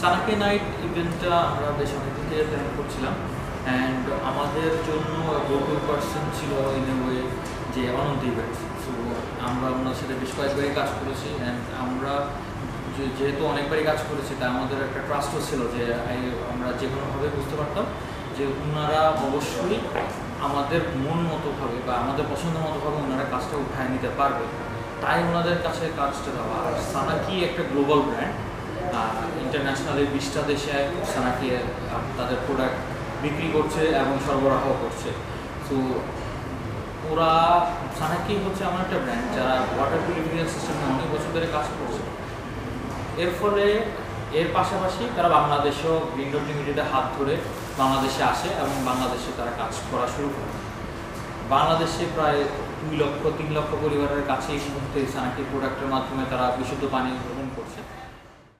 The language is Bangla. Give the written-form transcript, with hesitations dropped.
সানাকি নাইট ইভেন্টটা আমরা বেশ অনেকদিন থেকে প্ল্যান করছিলাম অ্যান্ড আমাদের জন্য গো-টু পার্সন ছিল ইন এ ওয়ে যে অনন্ত ইভেন্টস। সো আমরা ওনার সাথে বেশ কয়েকবারই কাজ করেছি অ্যান্ড আমরা যেহেতু অনেকবারই কাজ করেছি তাই আমাদের একটা ট্রাস্টও ছিল যে আমরা যে কোনোভাবে বুঝতে পারতাম যে ওনারা অবশ্যই আমাদের মন মতোভাবে বা আমাদের পছন্দ মতোভাবে ওনারা কাজটা উঠায় নিতে পারবে, তাই ওনাদের কাছে কাজটা দেওয়া। আর সানাকি একটা গ্লোবাল ব্র্যান্ড, ইন্টারন্যাশনালি 20টা দেশে সানাকি তাদের প্রোডাক্ট বিক্রি করছে এবং সরবরাহ করছে। সো ওরা সানাকি হচ্ছে এমন একটা ব্র্যান্ড যারা ওয়াটার পিউরিফিকেশন সিস্টেমে অনেক বছর ধরে কাজ করছে। এর ফলে এর পাশাপাশি তারা বাংলাদেশেও গ্রিন ডট লিমিটেডের হাত ধরে বাংলাদেশে আসে এবং বাংলাদেশে তারা কাজ করা শুরু করে। বাংলাদেশে প্রায় 2 লক্ষ 3 লক্ষ পরিবারের কাছে এই মুহূর্তে সানাকি প্রোডাক্টের মাধ্যমে তারা বিশুদ্ধ পানি গ্রহণ করছে।